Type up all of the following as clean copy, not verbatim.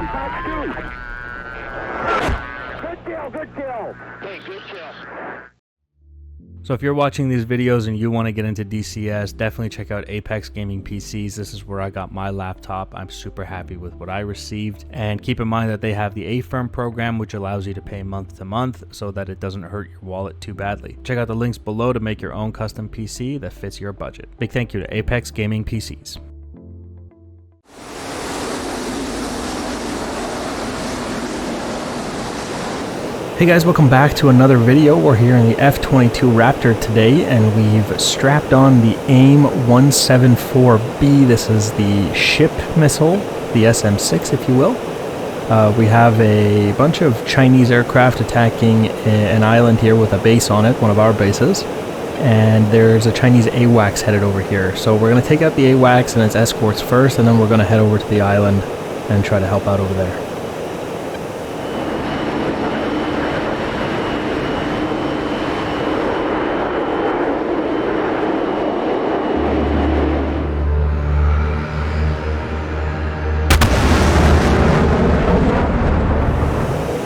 Good kill, good kill. Hey, good kill. So if you're watching these videos and you want to get into DCS, definitely check out Apex Gaming PCs. This is where I got my laptop. I'm super happy with what I received. And keep in mind that they have the A-Firm program, which allows you to pay month to month so that it doesn't hurt your wallet too badly. Check out the links below to make your own custom PC that fits your budget. Big thank you to Apex Gaming PCs. Hey guys, welcome back to another video. We're here in the F-22 Raptor today, and we've strapped on the Aim-174B. This is the ship missile, the SM-6 if you will. We have a bunch of Chinese aircraft attacking an island here with a base on it, one of our bases. And there's a Chinese AWACS headed over here. So we're going to take out the AWACS and its escorts first, and then we're going to head over to the island and try to help out over there.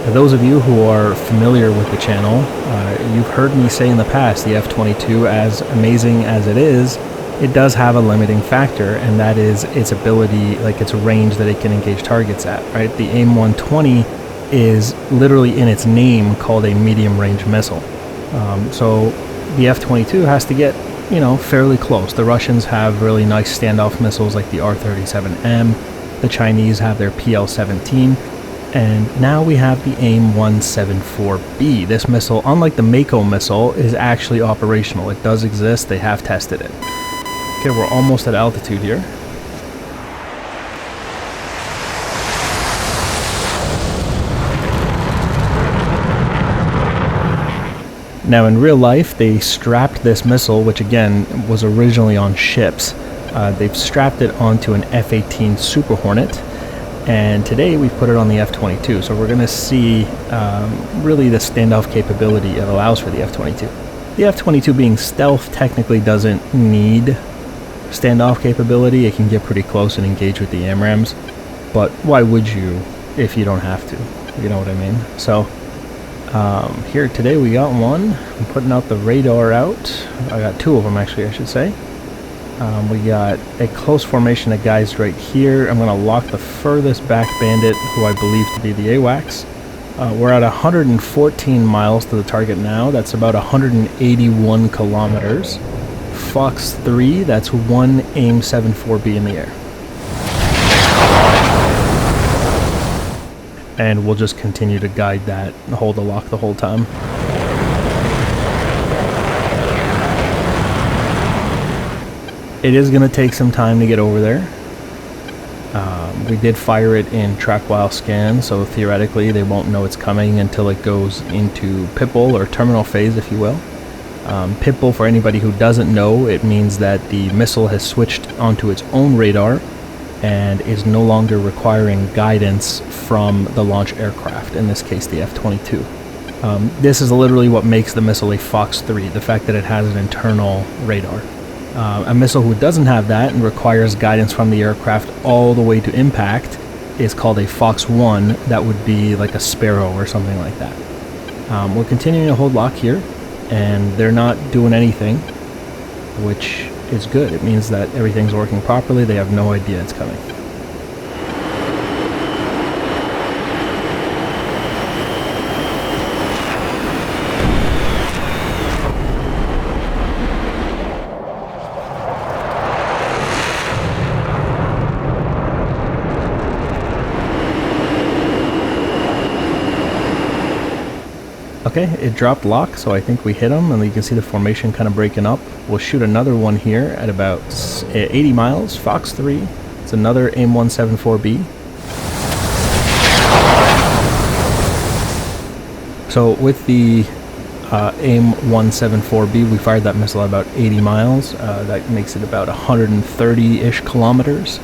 For those of you who are familiar with the channel, you've heard me say in the past the F-22, as amazing as it is, it does have a limiting factor, and that is its ability, like its range that it can engage targets at, right? The AIM-120 is literally in its name called a medium range missile. So the F-22 has to get, you know, fairly close. The Russians have really nice standoff missiles like the R-37M, the Chinese have their PL-17, and now we have the Aim-174B. This missile, unlike the Mako missile, is actually operational. It does exist. They have tested it. Okay, we're almost at altitude here. Now in real life, they strapped this missile, which again was originally on ships. They've strapped it onto an F-18 Super Hornet. And today we've put it on the F-22, so we're going to see really the standoff capability it allows for the F-22. The F-22 being stealth technically doesn't need standoff capability. It can get pretty close and engage with the AMRAAMs, but why would you if you don't have to? You know what I mean? So here today we got one. I'm putting out the radar out. I got two of them actually, I should say. We got a close formation of guys right here. I'm going to lock the furthest back bandit, who I believe to be the AWACS. We're at 114 miles to the target now. That's about 181 kilometers. Fox 3, that's one Aim-174B in the air. And we'll just continue to guide that and hold the lock the whole time. It is going to take some time to get over there. We did fire it in track while scan, so theoretically they won't know it's coming until it goes into pitbull or terminal phase, if you will. Pitbull, for anybody who doesn't know, it means that the missile has switched onto its own radar and is no longer requiring guidance from the launch aircraft, in this case the F-22. This is literally what makes the missile a Fox 3, the fact that it has an internal radar. A missile who doesn't have that and requires guidance from the aircraft all the way to impact is called a Fox 1. That would be like a Sparrow or something like that. We're continuing to hold lock here, and they're not doing anything, which is good. It means that everything's working properly. They have no idea it's coming. Okay, it dropped lock, so I think we hit them, and you can see the formation kind of breaking up. We'll shoot another one here at about 80 miles, Fox 3. It's another Aim-174B. So with the Aim-174B, we fired that missile at about 80 miles. That makes it about 130-ish kilometers.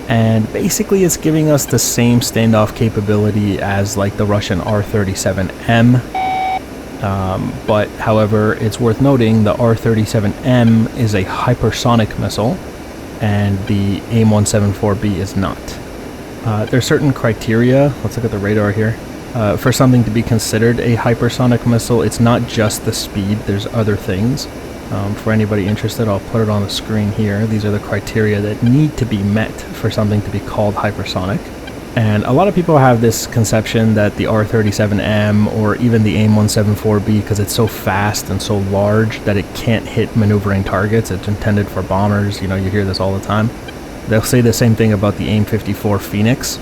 And basically it's giving us the same standoff capability as like the Russian R-37M. But however, it's worth noting the R-37M is a hypersonic missile and the Aim-174B is not. There's certain criteria. Let's look at the radar here. For something to be considered a hypersonic missile, it's not just the speed, there's other things. For anybody interested, I'll put it on the screen here. These are the criteria that need to be met for something to be called hypersonic. And a lot of people have this conception that the R-37M or even the Aim-174B, because it's so fast and so large that it can't hit maneuvering targets, it's intended for bombers. You know, you hear this all the time. They'll say the same thing about the Aim-54 Phoenix.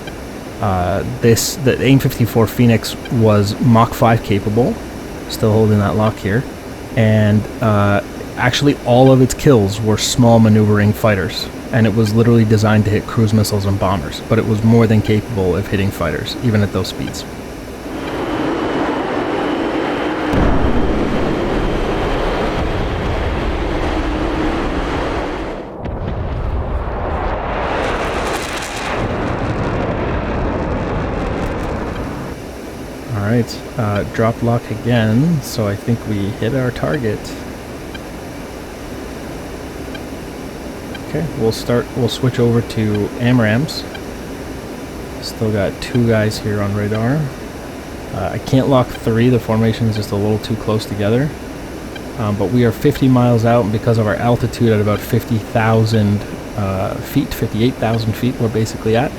The Aim-54 Phoenix was Mach 5 capable, still holding that lock here, and actually all of its kills were small maneuvering fighters, and it was literally designed to hit cruise missiles and bombers, but it was more than capable of hitting fighters, even at those speeds. Alright, drop lock again, so I think we hit our target. Okay, we'll switch over to AMRAAMs. Still got 2 guys here on radar. I can't lock 3, the formation is just a little too close together. But we are 50 miles out, and because of our altitude at about 50,000 feet, 58,000 feet we're basically at.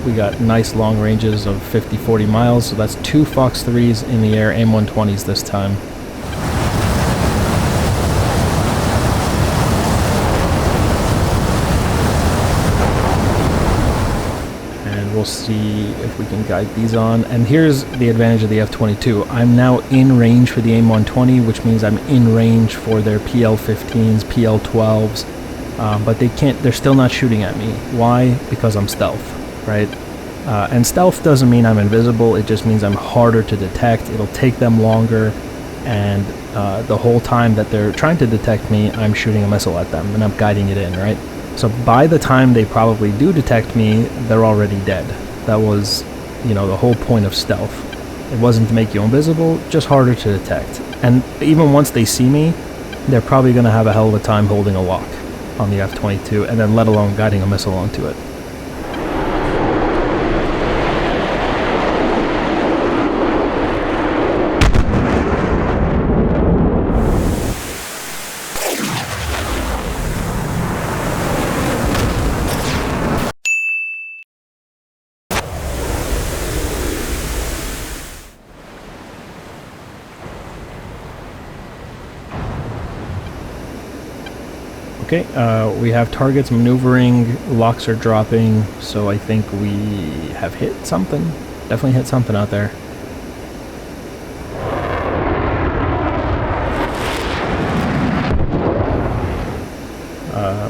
We got nice long ranges of 50-40 miles, so that's 2 Fox 3s in the air, Aim-120s this time. And we'll see if we can guide these on. And here's the advantage of the F-22. I'm now in range for the Aim-120, which means I'm in range for their PL-15s, PL-12s. But they're still not shooting at me. Why? Because I'm stealth, right? And stealth doesn't mean I'm invisible, it just means I'm harder to detect. It'll take them longer, and the whole time that they're trying to detect me, I'm shooting a missile at them, and I'm guiding it in, right? So by the time they probably do detect me, they're already dead. That was, you know, the whole point of stealth. It wasn't to make you invisible, just harder to detect. And even once they see me, they're probably going to have a hell of a time holding a lock on the F-22, and then let alone guiding a missile onto it. Okay, we have targets maneuvering, locks are dropping, so I think we have hit something. Definitely hit something out there.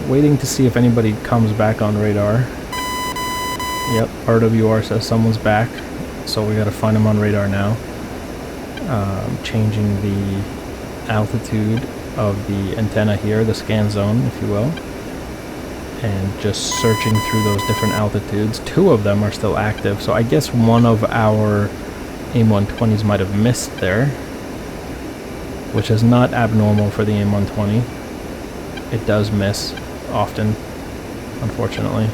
Waiting to see if anybody comes back on radar. Yep, RWR says someone's back, so we gotta find them on radar now. Changing the altitude of the antenna here, the scan zone, if you will, and just searching through those different altitudes. 2 of them are still active, so I guess one of our Aim-120s might have missed there, which is not abnormal for the Aim-120. It does miss often, unfortunately.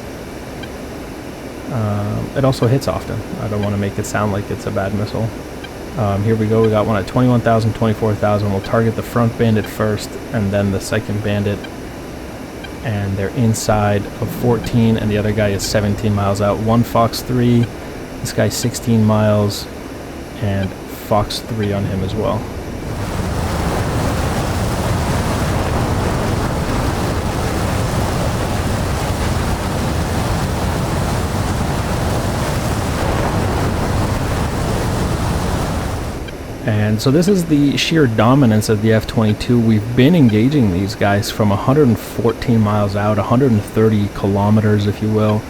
It also hits often. I don't want to make it sound like it's a bad missile. Here we go, we got one at 21,000, 24,000. We'll target the front bandit first, and then the second bandit. And they're inside of 14, and the other guy is 17 miles out. 1 Fox 3, this guy's 16 miles, and Fox 3 on him as well. And so this is the sheer dominance of the F-22. We've been engaging these guys from 114 miles out, 130 kilometers, if you will,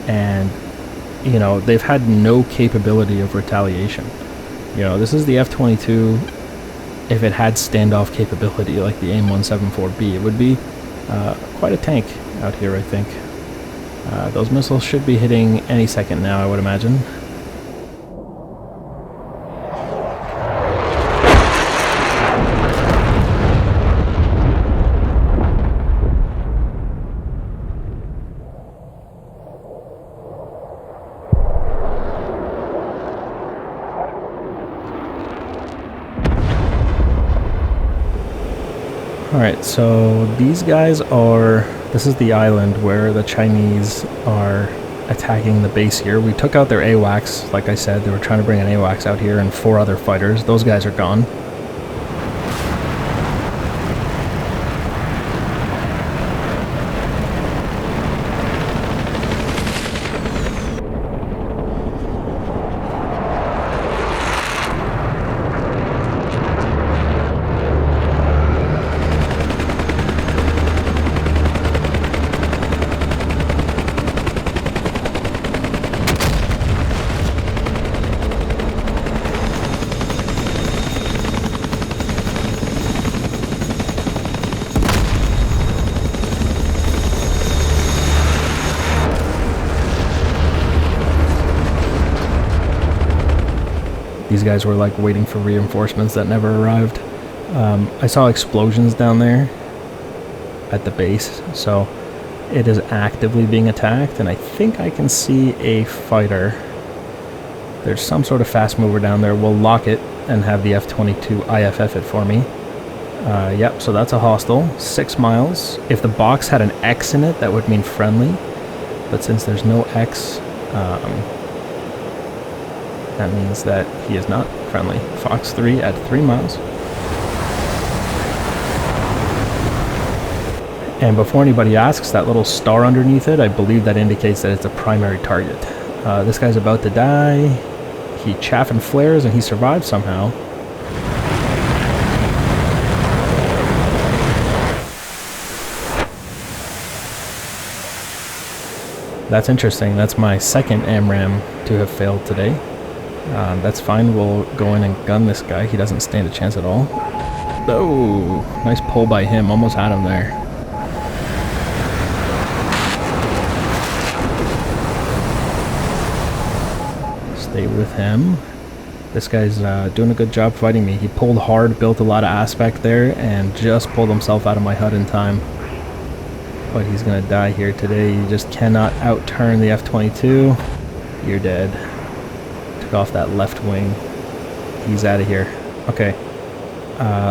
and, you know, they've had no capability of retaliation. You know, this is the F-22. If it had standoff capability like the Aim-174B, it would be quite a tank out here, I think. Those missiles should be hitting any second now, I would imagine. Alright, so these guys are... This is the island where the Chinese are attacking the base here. We took out their AWACS, like I said. They were trying to bring an AWACS out here and 4 other fighters. Those guys are gone. These guys were like waiting for reinforcements that never arrived. I saw explosions down there at the base, so it is actively being attacked, and I think I can see a fighter. There's some sort of fast mover down there. We'll lock it and have the F-22 IFF it for me. Yep, so that's a hostile. 6 miles. If the box had an X in it, that would mean friendly, but since there's no X, that means that he is not friendly. Fox 3 at 3 miles. And before anybody asks, that little star underneath it, I believe that indicates that it's a primary target. This guy's about to die. He chaff and flares and he survives somehow. That's interesting. That's my second AMRAAM to have failed today. That's fine, we'll go in and gun this guy. He doesn't stand a chance at all. Oh, nice pull by him, almost had him there. Stay with him. This guy's doing a good job fighting me. He pulled hard, built a lot of aspect there, and just pulled himself out of my HUD in time. But he's gonna die here today. You just cannot outturn the F-22. You're dead. Off that left wing. He's out of here. Okay.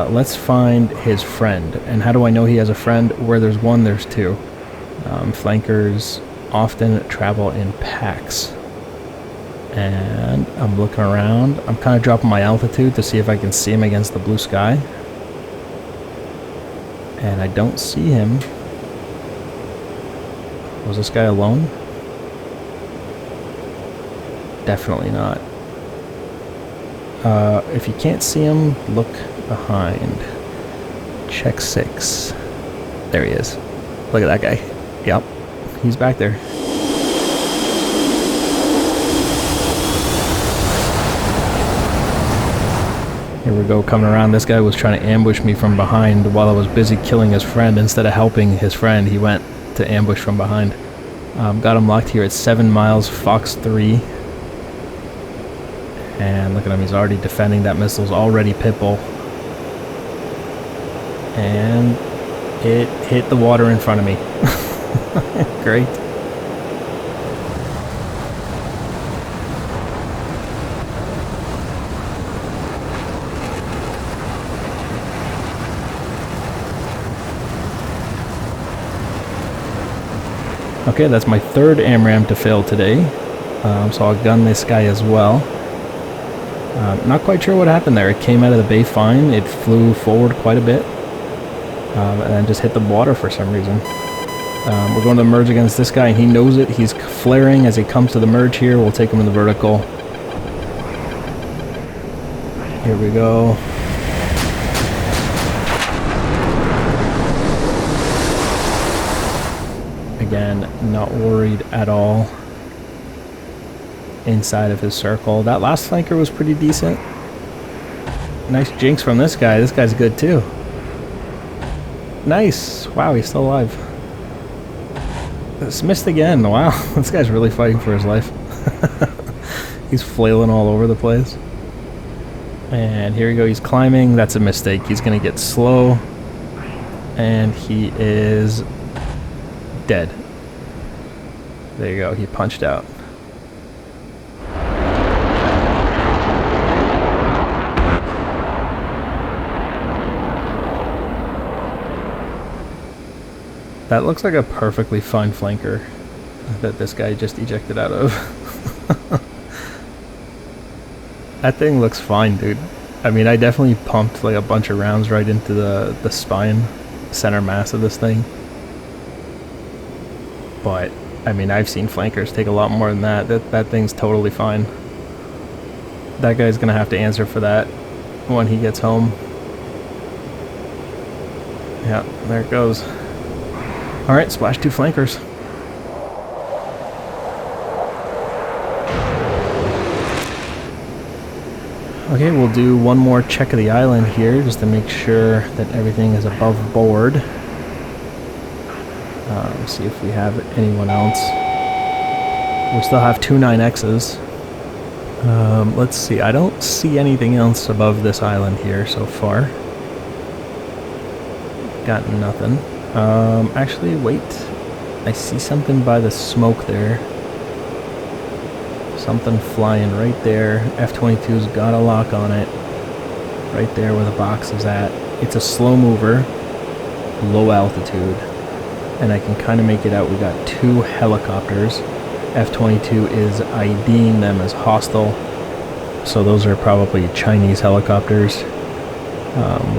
Let's find his friend. And how do I know he has a friend? Where there's one, there's two. Flankers often travel in packs. And I'm looking around. I'm kind of dropping my altitude to see if I can see him against the blue sky. And I don't see him. Was this guy alone? Definitely not. If you can't see him, look behind. Check 6. There he is. Look at that guy. Yep, he's back there. Here we go, coming around. This guy was trying to ambush me from behind while I was busy killing his friend. Instead of helping his friend, he went to ambush from behind. Got him locked here at 7 miles, Fox 3. And look at him, he's already defending. That missile's already pitbull. And it hit the water in front of me. Great. Okay, that's my third AMRAAM to fail today. So I'll gun this guy as well. Not quite sure what happened there. It came out of the bay fine. It flew forward quite a bit. And then just hit the water for some reason. We're going to merge against this guy, and he knows it. He's flaring as he comes to the merge here. We'll take him in the vertical. Here we go. Again, not worried at all. Inside of his circle. That last flanker was pretty decent. Nice jinx from this guy. This guy's good too. Nice. Wow, he's still alive. It's missed again. Wow, this guy's really fighting for his life. He's flailing all over the place. And here we go. He's climbing. That's a mistake. He's going to get slow. And he is dead. There you go. He punched out. That looks like a perfectly fine flanker that this guy just ejected out of. That thing looks fine, dude. I mean, I definitely pumped like a bunch of rounds right into the spine, center mass of this thing. But, I mean, I've seen flankers take a lot more than that. That thing's totally fine. That guy's gonna have to answer for that when he gets home. Yeah, there it goes. Alright, splash 2 flankers. Okay, we'll do one more check of the island here just to make sure that everything is above board. See if we have anyone else. We still have 2 9Xs. Let's see, I don't see anything else above this island here so far. Got nothing. Actually, wait. I see something by the smoke there. Something flying right there. F-22's got a lock on it. Right there where the box is at. It's a slow mover, low altitude. And I can kind of make it out. We got 2 helicopters. F-22 is IDing them as hostile. So those are probably Chinese helicopters.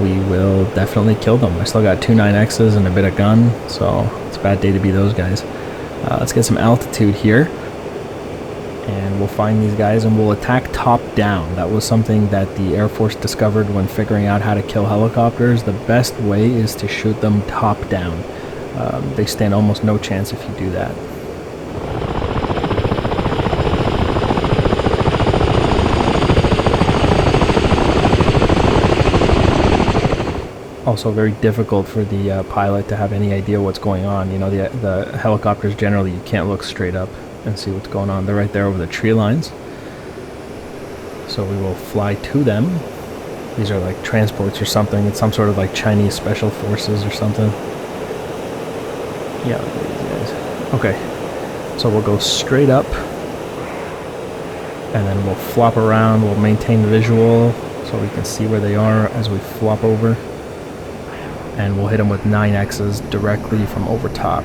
We will definitely kill them. I still got 2 9Xs and a bit of gun, so it's a bad day to be those guys. Let's get some altitude here. And we'll find these guys and we'll attack top down. That was something that the Air Force discovered when figuring out how to kill helicopters. The best way is to shoot them top down. They stand almost no chance if you do that. Also very difficult for the pilot to have any idea what's going on. You know, the helicopters generally, you can't look straight up and see what's going on. They're right there over the tree lines. So we will fly to them. These are like transports or something. It's some sort of like Chinese special forces or something. Yeah, look at these guys. Okay, so we'll go straight up. And then we'll flop around. We'll maintain visual so we can see where they are as we flop over. And we'll hit them with 9Xs directly from over top.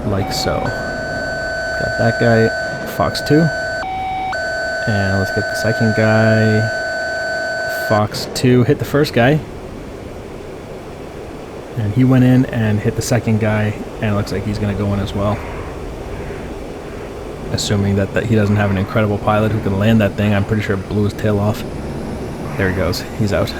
Like so. Got that guy, Fox 2. And let's get the second guy. Fox 2 hit the first guy. And he went in and hit the second guy, and it looks like he's going to go in as well. Assuming that he doesn't have an incredible pilot who can land that thing. I'm pretty sure it blew his tail off. There he goes. He's out.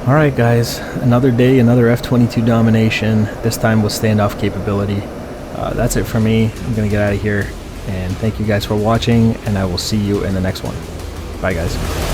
Alright guys, another day, another F-22 domination, this time with standoff capability. That's it for me. I'm going to get out of here, and thank you guys for watching, and I will see you in the next one. Bye guys.